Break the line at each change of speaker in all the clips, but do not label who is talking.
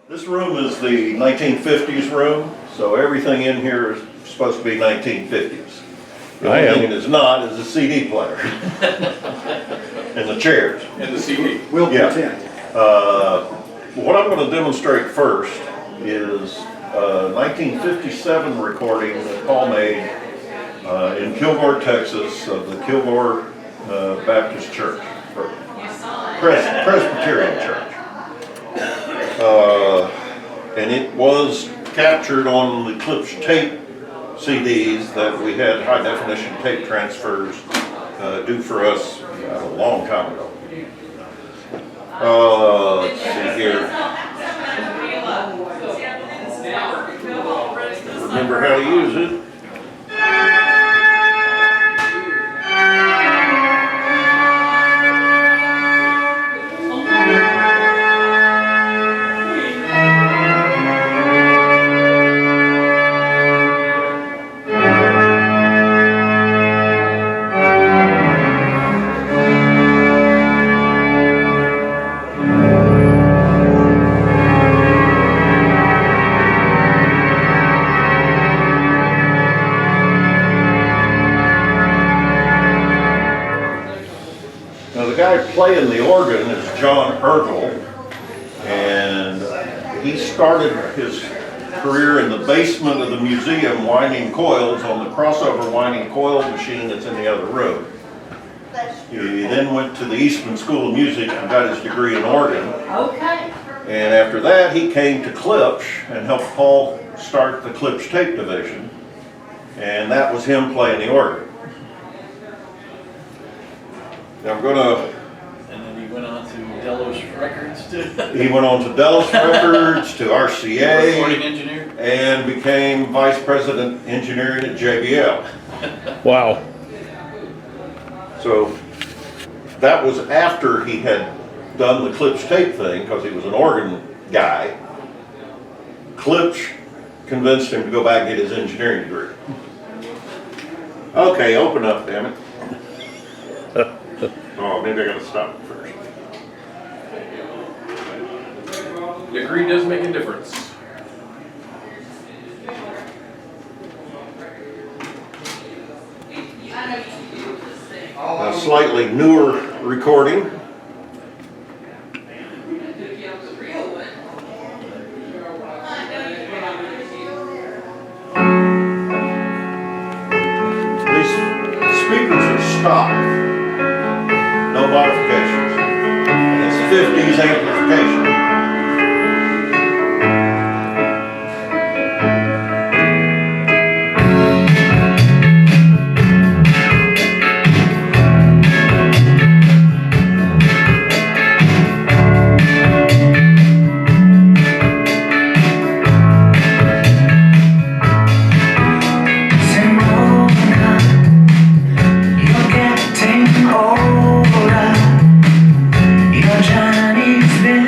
This room is the 1950s room, so everything in here is supposed to be 1950s. The only thing it is not is a CD player. And the chairs.
And the CD.
We'll pretend.
What I'm going to demonstrate first is a 1957 recording that Paul made in Kilgore, Texas, of the Kilgore Baptist Church, or Presbyterian Church. And it was captured on the Klipsch tape CDs that we had high definition tape transfers do for us a long time ago. Let's see here. Remember how to use it. The guy playing the organ is John Ergel, and he started his career in the basement of the museum winding coils on the crossover winding coil machine that's in the other room. He then went to the Eastman School of Music and got his degree in organ.
Okay.
And after that, he came to Klipsch and helped Paul start the Klipsch tape division, and that was him playing the organ. Now I'm gonna.
And then he went on to Delos Records too.
He went on to Delos Records, to RCA,
Recording engineer.
and became vice president engineering at JBL.
Wow.
So that was after he had done the Klipsch tape thing, because he was an organ guy. Klipsch convinced him to go back and get his engineering degree. Okay, open up, damn it. Oh, maybe I gotta stop it first.
Degree does make a difference.
A slightly newer recording. These speakers are stock. No modifications. And it's 50s amplification.
Your Chinese been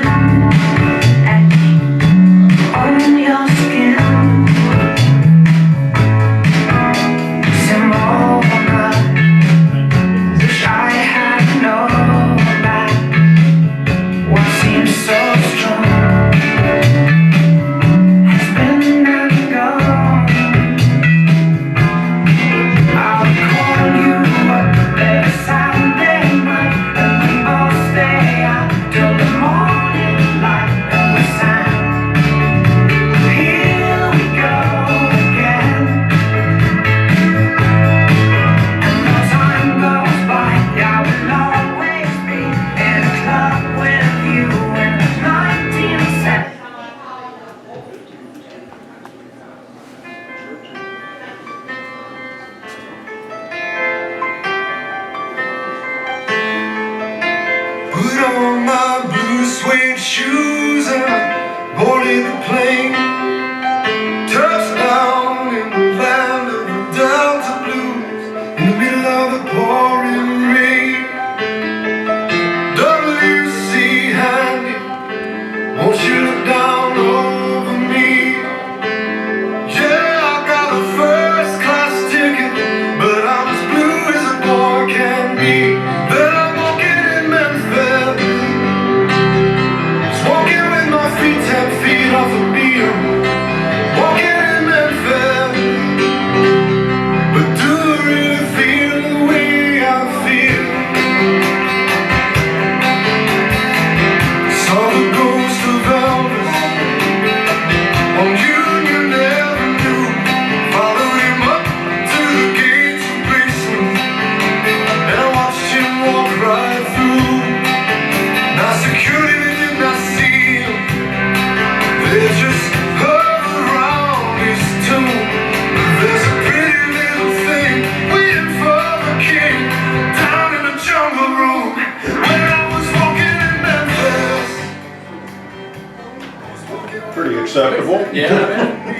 affordable.
Yeah.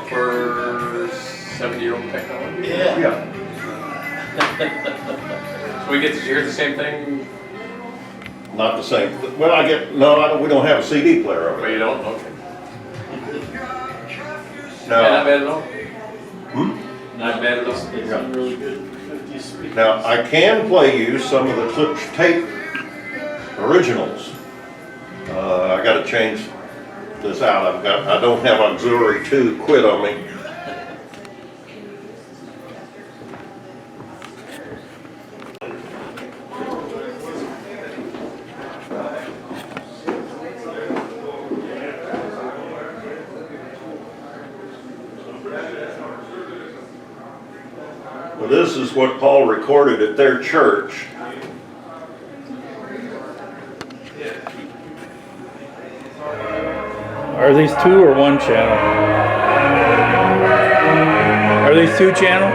For 70-year-old technology.
Yeah.
So we get to hear the same thing,
Not the same, well, we don't have a CD player over
but you
there.
don't? Okay.
No.
Not bad at all.
Hmm?
Not bad at all.
They sound really good. 50 speakers.
Now, I can play you some of the Klipsch tape originals. I gotta change this out. I don't have auxiliary 2 quit on me. Well, this is what Paul recorded at their church.
Are these 2 or 1 channel? Are these 2 channel?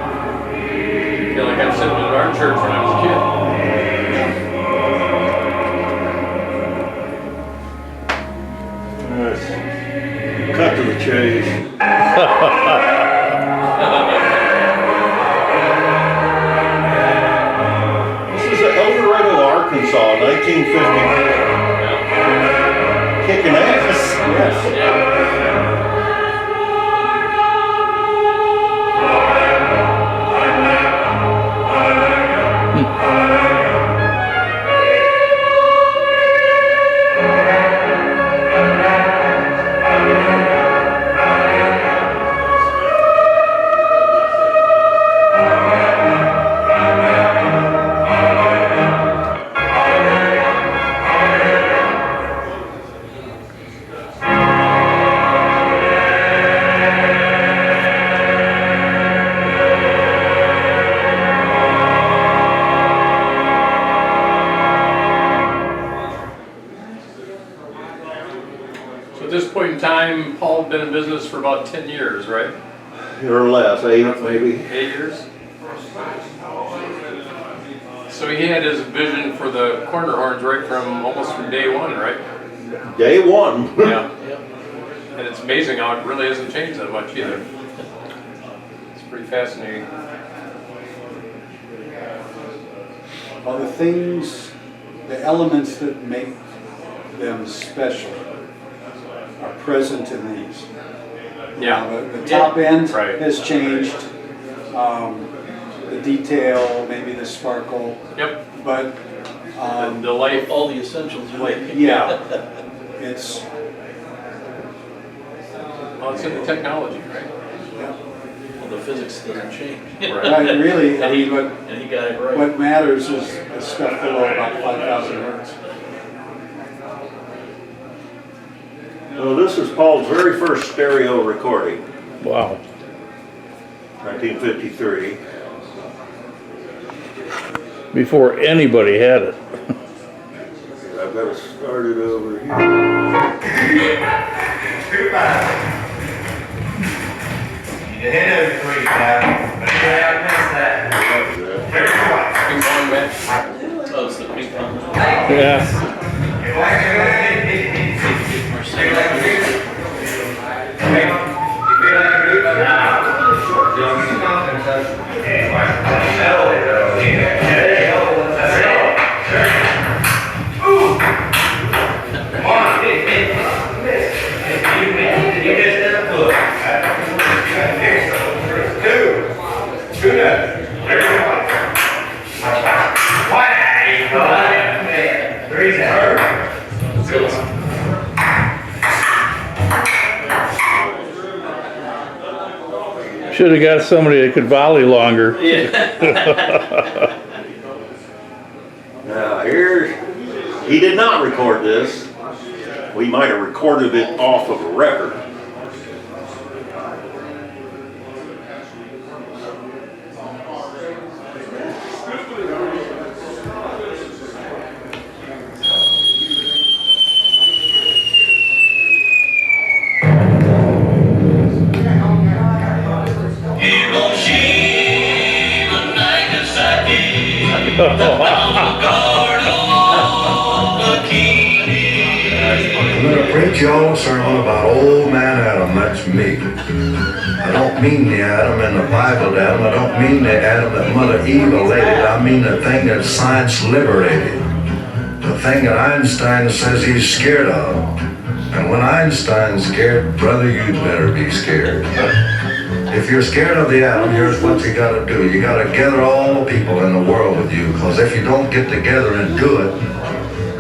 I feel like I'm sitting in our church when I was a kid.
Cut to the chase. This is El Dorado, Arkansas, 1954. Kicking ass. Yes.
So at this point in time, Paul had been in business for about 10 years, right?
Or less, 8 maybe.
8 years? So he had his vision for the corner horns right from almost from day one, right?
Day 1.
Yeah. And it's amazing how it really hasn't changed that much either. It's pretty fascinating.
Well, the things, the elements that make them special are present in these.
Yeah.
The top end
Right.
has changed, the detail, maybe the sparkle,
Yep.
but,
The life.
All the essentials.
yeah, it's,
Well, it's in the technology, right?
Well, the physics doesn't change.
right, really, I
And he,
mean,
and he got it right.
what matters is the stuff below about 5,000 hertz.
Well, this is Paul's very first stereo recording,
Wow.
1953.
Before anybody had it.
I've got to start it over here.
Ping pong match.
Oh, it's the ping pong.
Yeah. Should have got somebody that could volley longer.
Now he did not record this. We might have recorded it off of a record.
y'all a sermon about old man Adam, that's me. I don't mean the Adam in the Bible Adam, I don't mean the Adam that Mother Eve elated, I mean the thing that science liberated. The thing that Einstein says he's scared of. And when Einstein's scared, brother, you'd better be scared. If you're scared of the atom, here's what you gotta do. You gotta gather all the people in the world with you, because if you don't get together and do it,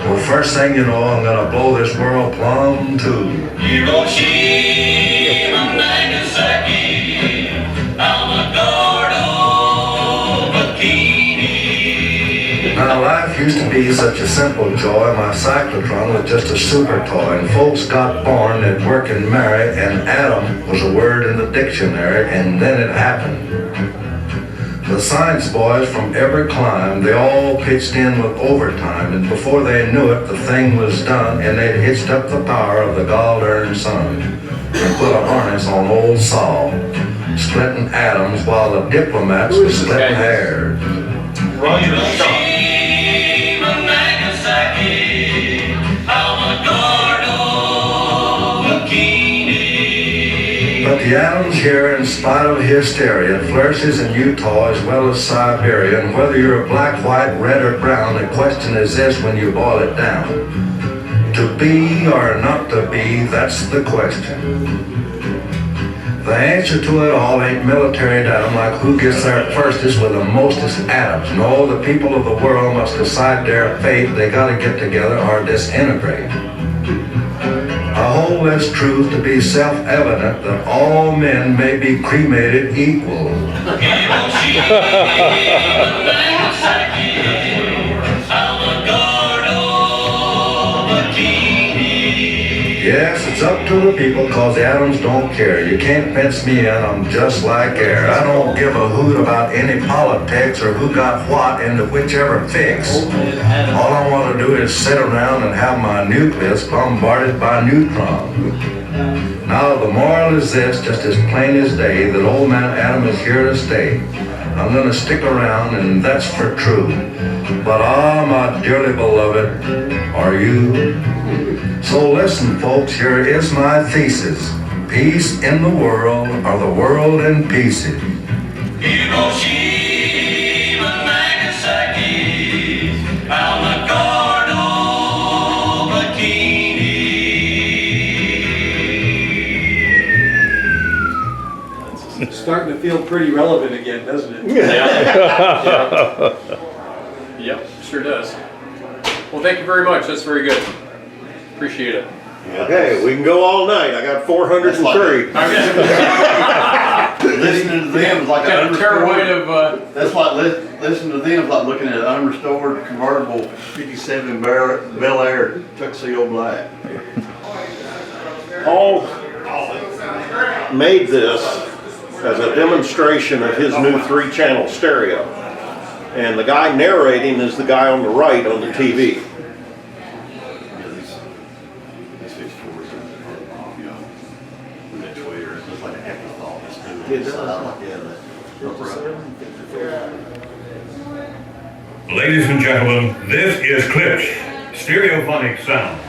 well, first thing you know, I'm gonna blow this world plumb too. Hiroshima, Nagasaki, Alamogordo, Bikini. Now, life used to be such a simple joy. My cyclotron was just a super toy, and folks got born, they'd work and marry, and atom was a word in the dictionary, and then it happened. The science boys from every clime, they all pitched in with overtime, and before they knew it, the thing was done, and they'd hitched up the power of the God-earned sun and put a harness on old Saul, splitting atoms while the diplomats were splitting hairs.
Roger
But the atom's here in spite of hysteria. It flourishes in Utah as well as Siberia. And whether you're black, white, red, or brown, the question is this when you boil it down. To be or not to be, that's the question. The answer to it all ain't military datum like who gets there firstest with the mostest atoms. No, the people of the world must decide their fate. They gotta get together or disintegrate. I hold this truth to be self-evident that all men may be cremated equal. Yes, it's up to the people cause the atoms don't care. You can't fence me in, I'm just like air. I don't give a hoot about any politics or who got what into whichever fix. All I want to do is sit around and have my nucleus bombarded by neutrons. Now the moral is this, just as plain as day, that old man Adam is here to stay. I'm gonna stick around and that's for true. But my dearly beloved, are you? So listen folks, here is my thesis. Peace in the world or the world in pieces. Hiroshima, Nagasaki, Alamogordo, Bikini.
It's starting to feel pretty relevant again, doesn't it?
Yeah. Yep, sure does. Well, thank you very much. That's very good. Appreciate it.
Okay, we can go all night. I got 403.
Listening to them is like
Got
an
a terabyte
unrestored.
of,
That's like listening to them is like looking at an unrestored convertible '57 Bel Air tuxedo black.
Paul made this as a demonstration of his new 3-channel stereo. And the guy narrating is the guy on the right on the TV.
Ladies and gentlemen, this is Klipsch Stereophonic Sound.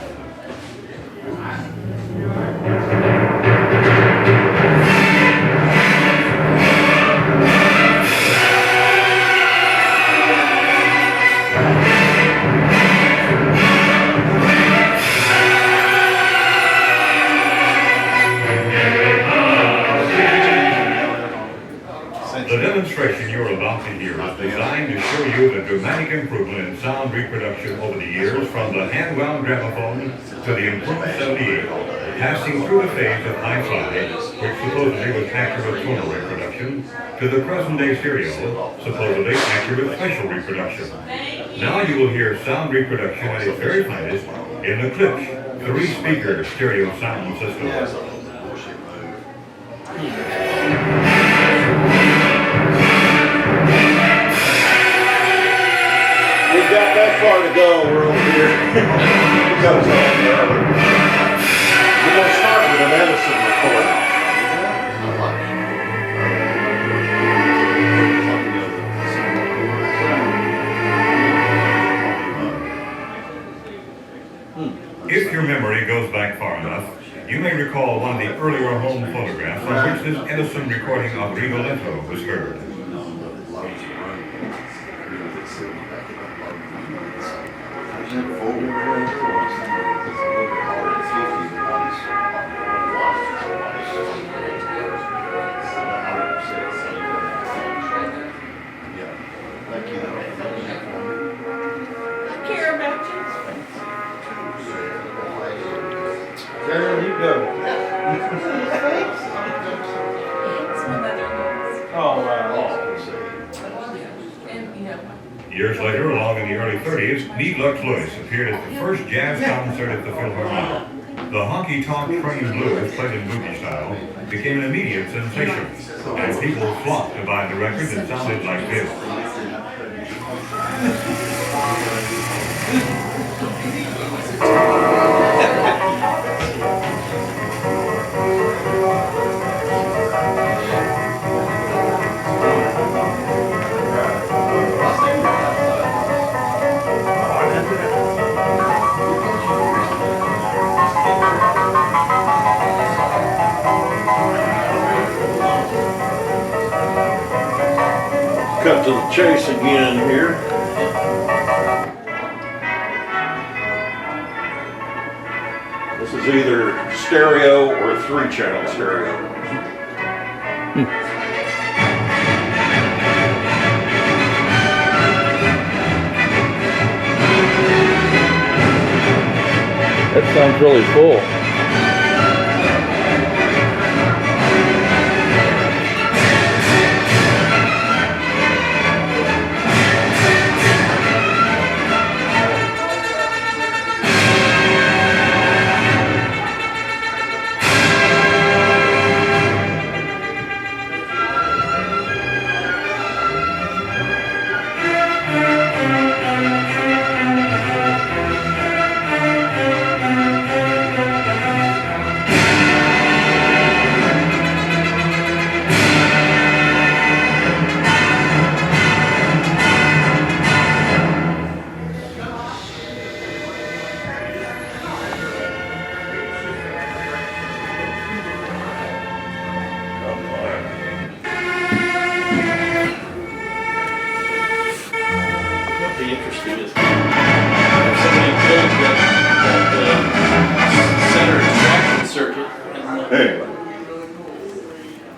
The demonstration you're about to hear is designed to show you the dramatic improvement in sound reproduction over the years from the hand-wound gramophone to the improved 78, passing through the phase of hi-fi, which supposedly was accurate tonal reproduction, to the present-day stereo, supposedly accurate spatial reproduction. Now you will hear sound reproduction at its very finest in the Klipsch 3-speaker stereo sound system.
We've got that far to go, we're over here. We're going to start with an Edison recording.
If your memory goes back far enough, you may recall one of the earlier home photographs in which this Edison recording of Rigoletto was heard.
Care about you.
There you go.
It's my mother-in-law's.
Oh, wow.
And, you know,
Years later, along in the early 30s, Need Lux Lewis appeared at the first jazz concert at the Philharmonic. The honky-tonk train blues played in movie style became an immediate sensation, and people flocked to buy the record that sounded like this.
Cut to the chase again here. This is either stereo or 3-channel stereo.
That sounds really full.
What'd be interesting is if somebody builds that center extraction circuit. And,
Anyway,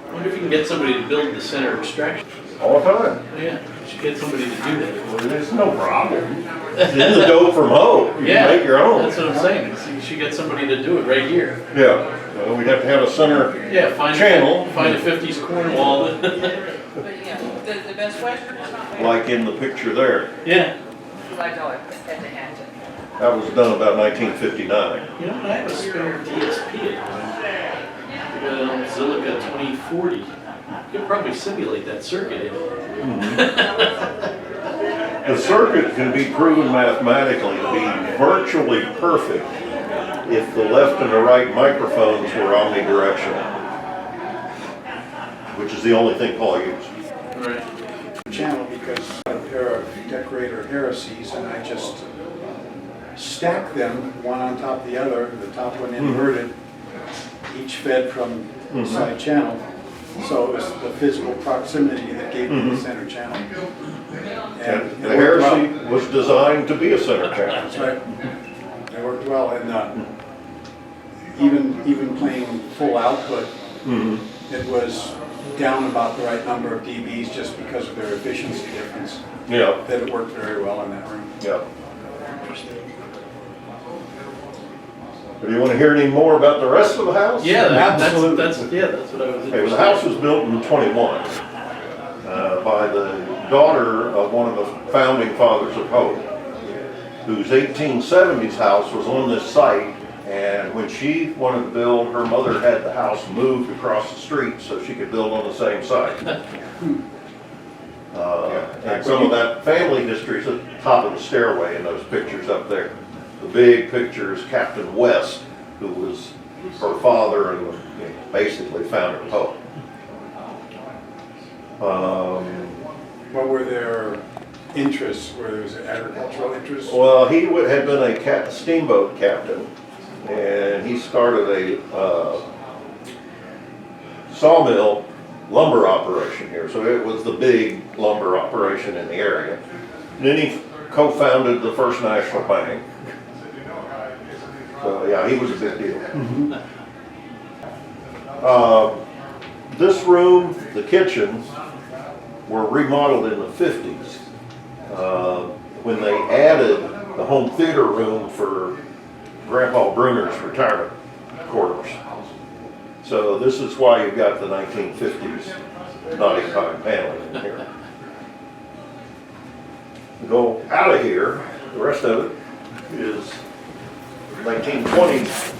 I wonder if you can get somebody to build the center extraction.
all the time.
Yeah, you should get somebody to do that.
Well, there's no problem. It's in the dope from home. You
Yeah,
can make your own.
That's what I'm saying. So you should get somebody to do it right here.
Yeah, well, we'd have to have a center
Yeah, find
channel.
Find a 50s corner wall.
but yeah, the Best Western is not there.
like in the picture there.
Yeah.
I know it, at the Hampton.
That was done about 1959.
You know, I have a spare DSP at home. The Zilliqa 2040. You could probably simulate that circuit in it.
The circuit can be proven mathematically to be virtually perfect if the left and the right microphones were omnidirectional, which is the only thing Paul used.
Right.
Channel because a pair of decorator heresies, and I just stacked them one on top of the other, the top one inverted, each fed from the side channel. So it was the physical proximity that gave me the center channel.
And
it
the
worked well.
heresy was designed to be a center channel.
That's right. It worked well, and even playing full output, it was down about the right number of dBs just because of their efficiency difference.
Yeah,
That it worked very well in that room.
yeah. Do you want to hear any more about the rest of the house?
Yeah,
Absolutely.
that's what I was
Okay, well,
interested
the house was built in '21 by the daughter of one of the founding fathers of Hope, whose 1870s house was on this site, and when she wanted to build, her mother had the house moved across the street so she could build on the same site. And some of that family history is at the top of the stairway in those pictures up there. The big picture is Captain West, who was her father and basically founded Hope.
Well, were there interests? Where there was agricultural interests?
Well, he had been a steamboat captain, and he started a sawmill lumber operation here. So it was the big lumber operation in the area. And then he co-founded the First National Bank. So yeah, he was a big deal. This room, the kitchen, were remodeled in the 50s when they added the home theater room for Grandpa Bruner's retirement quarters. So this is why you've got the 1950s knotty pine paneling in here. Go out of here, the rest of it is 1920s